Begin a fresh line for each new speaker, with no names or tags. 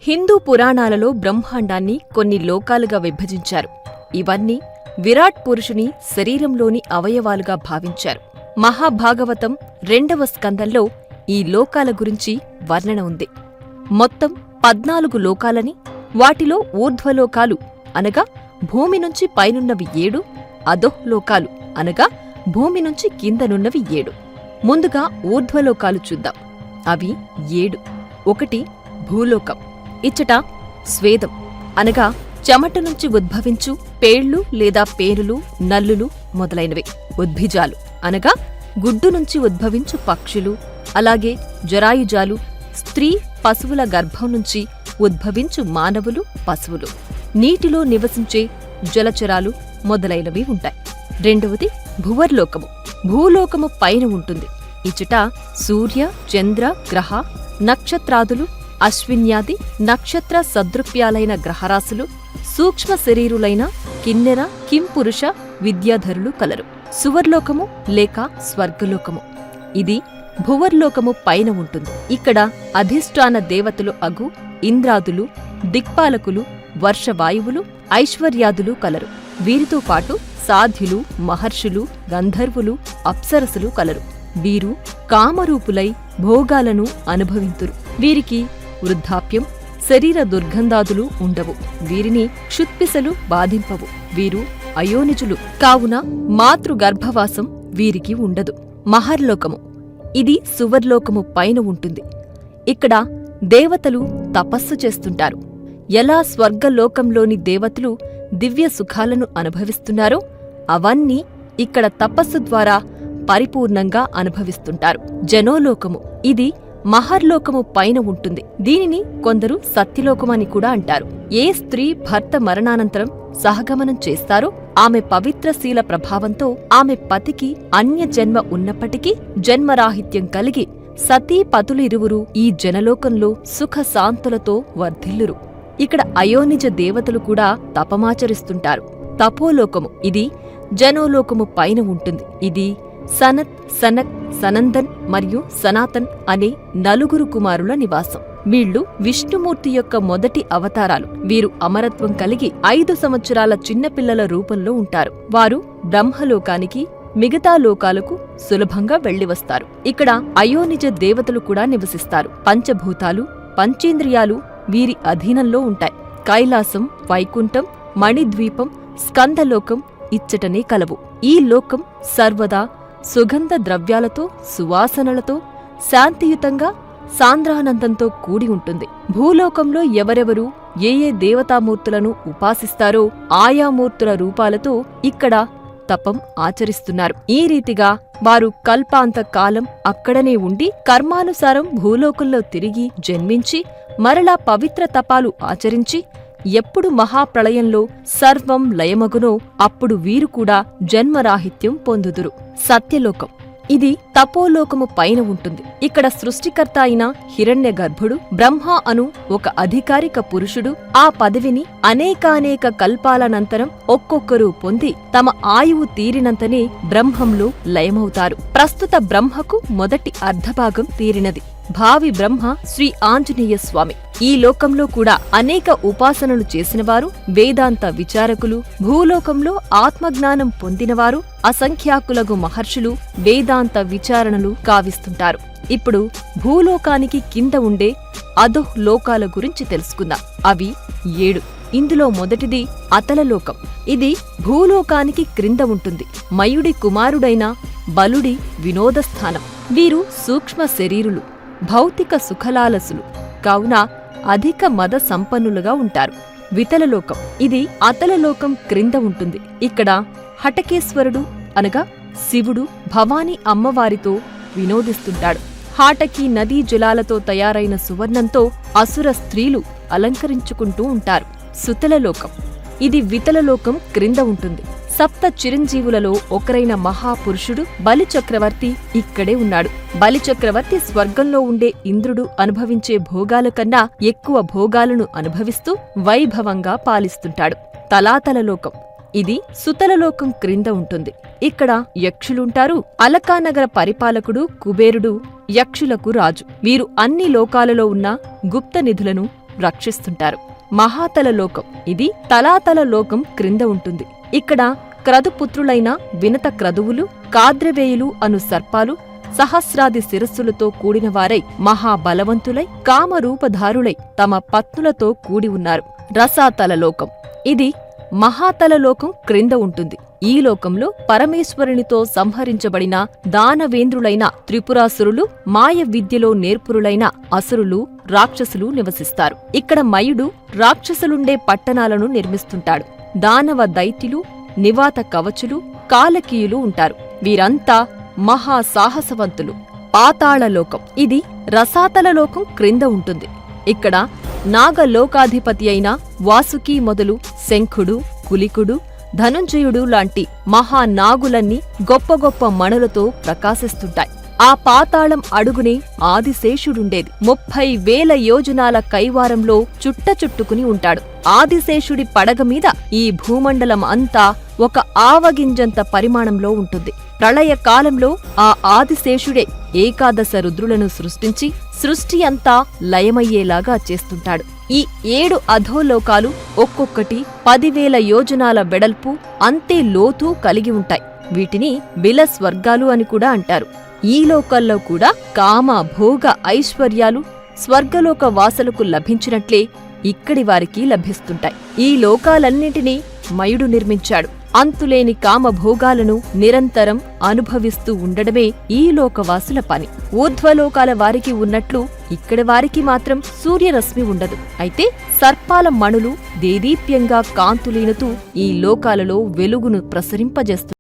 హిందూ పురాణాలలో బ్రహ్మాండాన్ని కొన్ని లోకాలుగా విభజించారు. ఇవన్నీ విరాట్ పురుషుని శరీరంలోని అవయవాలుగా భావించారు. మహాభాగవతం 2వ స్కందంలో ఈ లోకాల గురించి వర్ణన ఉంది. మొత్తం 14 లోకాలని, వాటిలో ఊర్ధ్వలోకాలు అనగా భూమి నుంచి పైనున్నవి 7, అధోలోకాలు అనగా భూమి నుంచి కిందనున్నవి 7. ముందుగా ఊర్ధ్వలోకాలు చూద్దాం. అవి 7. 1 భూలోకం. ఇచ్చట స్వేదం అనగా చెమట నుంచి ఉద్భవించు పేళ్లు లేదా పేరులు, నల్లులు మొదలైనవి. ఉద్భిజాలు అనగా గుడ్డు నుంచి ఉద్భవించు పక్షులు, అలాగే జరాయుజాలు స్త్రీ పశువుల గర్భం నుంచి ఉద్భవించు మానవులు, పశువులు. నీటిలో నివసించే జలచరాలు మొదలైనవి ఉంటాయి. 2వది భువర్లోకము. భూలోకము పైన ఉంటుంది. ఇచ్చట సూర్య, చంద్ర, గ్రహ, నక్షత్రాదులు, అశ్విన్యాది నక్షత్ర సదృప్యాలైన గ్రహరాశులు, సూక్ష్మ శరీరులైన కిన్నెర, కింపురుష, విద్యాధరులు కలరు. సువర్లోకము లేక స్వర్గలోకము. ఇది భువర్లోకము పైన ఉంటుంది. ఇక్కడ అధిష్టాన దేవతలు అగు ఇంద్రాదులు, దిక్పాలకులు, వర్షవాయువులు, ఐశ్వర్యాదులు కలరు. వీరితో పాటు సాధ్యులు, మహర్షులు, గంధర్వులు, అప్సరసులు కలరు. వీరు కామరూపులై భోగాలను అనుభవింతురు. వీరికి వృద్ధాప్యం, శరీర దుర్గంధాదులు ఉండవు. వీరిని క్షుత్పిసలు బాధింపవు. వీరు అయోనిజులు కావున మాతృగర్భవాసం వీరికి ఉండదు. మహర్లోకము. ఇది సువర్లోకము పైన ఉంటుంది. ఇక్కడ దేవతలు తపస్సు చేస్తుంటారు. ఎలా స్వర్గలోకంలోని దేవతలు దివ్య సుఖాలను అనుభవిస్తున్నారో అవన్నీ ఇక్కడ తపస్సు ద్వారా పరిపూర్ణంగా అనుభవిస్తుంటారు. జనోలోకము. ఇది మహర్లోకము పైన ఉంటుంది. దీనిని కొందరు సత్యలోకమని కూడా అంటారు. ఏ స్త్రీ భర్త మరణానంతరం సహగమనం చేస్తారో ఆమె పవిత్రశీల ప్రభావంతో ఆమె పతికి అన్య జన్మ ఉన్నప్పటికీ జన్మరాహిత్యం కలిగి సతీ పతులిరువురు ఈ జనలోకంలో సుఖశాంతులతో వర్ధిల్లురు. ఇక్కడ అయోనిజ దేవతలు కూడా తపమాచరిస్తుంటారు. తపోలోకము. ఇది జనోలోకము పైన ఉంటుంది. ఇది సనత్, సనక్, సనందన్ మరియు సనాతన్ అనే 4 కుమారుల నివాసం. వీళ్లు విష్ణుమూర్తి యొక్క మొదటి అవతారాలు. వీరు అమరత్వం కలిగి 5 సంవత్సరాల చిన్నపిల్లల రూపంలో ఉంటారు. వారు బ్రహ్మలోకానికి, మిగతా లోకాలకు సులభంగా వెళ్లివస్తారు. ఇక్కడ అయోనిజ దేవతలు కూడా నివసిస్తారు. పంచభూతాలు, పంచేంద్రియాలు వీరి అధీనంలో ఉంటాయి. కైలాసం, వైకుంఠం, మణిద్వీపం, స్కందలోకం ఇచ్చటనే కలవు. ఈ లోకం సర్వదా సుగంధ ద్రవ్యాలతో, సువాసనలతో, శాంతియుతంగా, సాంద్రానందంతో కూడి ఉంటుంది. భూలోకంలో ఎవరెవరు ఏ ఏ దేవతామూర్తులను ఉపాసిస్తారో ఆయా మూర్తుల రూపాలతో ఇక్కడ తపం ఆచరిస్తున్నారు. ఈ రీతిగా వారు కల్పాంత కాలం అక్కడనే ఉండి కర్మానుసారం భూలోకంలో తిరిగి జన్మించి మరలా పవిత్ర తపాలు ఆచరించి ఎప్పుడు మహాప్రళయంలో సర్వం లయమగునో అప్పుడు వీరు కూడా జన్మరాహిత్యం పొందుదురు. సత్యలోకం. ఇది తపోలోకము పైన ఉంటుంది. ఇక్కడ సృష్టికర్త అయిన హిరణ్య గర్భుడు బ్రహ్మ అను ఒక అధికారిక పురుషుడు ఆ పదవిని అనేకానేక కల్పాలనంతరం ఒక్కొక్కరు పొంది తమ ఆయువు తీరినంతనే బ్రహ్మంలో లయమవుతారు. ప్రస్తుత బ్రహ్మకు మొదటి అర్ధభాగం తీరినది. భావి బ్రహ్మ శ్రీ ఆంజనేయ స్వామి. ఈ లోకంలో కూడా అనేక ఉపాసనలు చేసినవారు, వేదాంత విచారకులు, భూలోకంలో ఆత్మజ్ఞానం పొందినవారు, అసంఖ్యాకులగు మహర్షులు వేదాంత విచారణలు కావిస్తుంటారు. ఇప్పుడు భూలోకానికి కింద ఉండే అధోః లోకాల గురించి తెలుసుకుందాం. అవి 7. ఇందులో మొదటిది అతలలోకం. ఇది భూలోకానికి క్రింద ఉంటుంది. మయుడి కుమారుడైన బలుడి వినోదస్థానం. వీరు సూక్ష్మ శరీరులు, భౌతిక సుఖలాలసులు కావున అధిక మద సంపన్నులుగా ఉంటారు. వితలలోకం. ఇది అతలలోకం క్రింద ఉంటుంది. ఇక్కడ హటకేశ్వరుడు అనగా శివుడు భవానీ అమ్మవారితో వినోదిస్తుంటాడు. హాటకి నదీ జలాలతో తయారైన సువర్ణంతో అసుర స్త్రీలు అలంకరించుకుంటూ ఉంటారు. సుతలలోకం. ఇది వితలలోకం క్రింద ఉంటుంది. సప్త చిరంజీవులలో ఒకరైన మహాపురుషుడు బలిచక్రవర్తి ఇక్కడే ఉన్నాడు. బలిచక్రవర్తి స్వర్గంలో ఉండే ఇంద్రుడు అనుభవించే భోగాల కన్నా ఎక్కువ భోగాలను అనుభవిస్తూ వైభవంగా పాలిస్తుంటాడు. తలాతలలోకం. ఇది సుతలలోకం క్రింద ఉంటుంది. ఇక్కడ యక్షులుంటారు. అలకానగర పరిపాలకుడు కుబేరుడు యక్షులకు రాజు. వీరు అన్ని లోకాలలో ఉన్న గుప్త నిధులను రక్షిస్తుంటారు. మహాతల లోకం ఇది తలాతల లోకం క్రింద ఉంటుంది. ఇక్కడ క్రతుపుత్రులైన వినత క్రతువులు, కాద్రవేయులు అను సర్పాలు సహస్రాది శిరస్సులతో కూడినవారై మహాబలవంతులై కామరూపధారులై తమ పత్నులతో కూడి ఉన్నారు. రసాతల లోకం ఇది మహాతల లోకం క్రింద ఉంటుంది. ఈ లోకంలో పరమేశ్వరునితో సంహరించబడిన దానవేంద్రులైన త్రిపురాసురులు, మాయ విద్యలో నేర్పురులైన అసురులు, రాక్షసులు నివసిస్తారు. ఇక్కడ మయుడు రాక్షసులుండే పట్టణాలను నిర్మిస్తుంటాడు. దానవ దైత్యులు, నివాత కవచులు, కాలకీయులు ఉంటారు. వీరంతా మహాసాహసవంతులు. పాతాళలోకం ఇది రసాతల లోకం క్రింద ఉంటుంది. ఇక్కడ నాగలోకాధిపతి అయిన వాసుకి మొదలు శంఖుడు, కులికుడు, ధనుంజయుడు లాంటి మహానాగులన్నీ గొప్ప గొప్ప మణులతో ప్రకాశిస్తుంటాయి. ఆ పాతాళం అడుగునే ఆదిశేషుడుండేది. 30,000 యోజనాల కైవారంలో చుట్టుకుని ఉంటాడు. ఆదిశేషుడి పడగ మీద ఈ భూమండలం అంతా ఒక ఆవగింజంత పరిమాణంలో ఉంటుంది. ప్రళయ కాలంలో ఆ ఆదిశేషుడే ఏకాదశ రుద్రులను సృష్టించి సృష్టి అంతా లయమయ్యేలాగా చేస్తుంటాడు. ఈ 7 అధోలోకాలు ఒక్కొక్కటి 10,000 యోజనాల వెడల్పు, అంతే లోతు కలిగి ఉంటాయి. వీటిని బిలస్వర్గాలు అని కూడా అంటారు. ఈ లోకాల్లో కూడా కామ, భోగ, ఐశ్వర్యాలు స్వర్గలోక వాసులకు లభించినట్లే ఇక్కడి వారికి లభిస్తుంటాయి. ఈ లోకాలన్నింటినీ మయుడు నిర్మించాడు. అంతులేని కామభోగాలను నిరంతరం అనుభవిస్తూ ఉండడమే ఈ లోకవాసుల పని. ఊర్ధ్వలోకాల వారికి ఉన్నట్లు ఇక్కడి వారికి మాత్రం సూర్యరశ్మి ఉండదు. అయితే సర్పాల మణులు దేదీప్యంగా కాంతులీనుతూ ఈ లోకాలలో వెలుగును ప్రసరింపజేస్తుంది.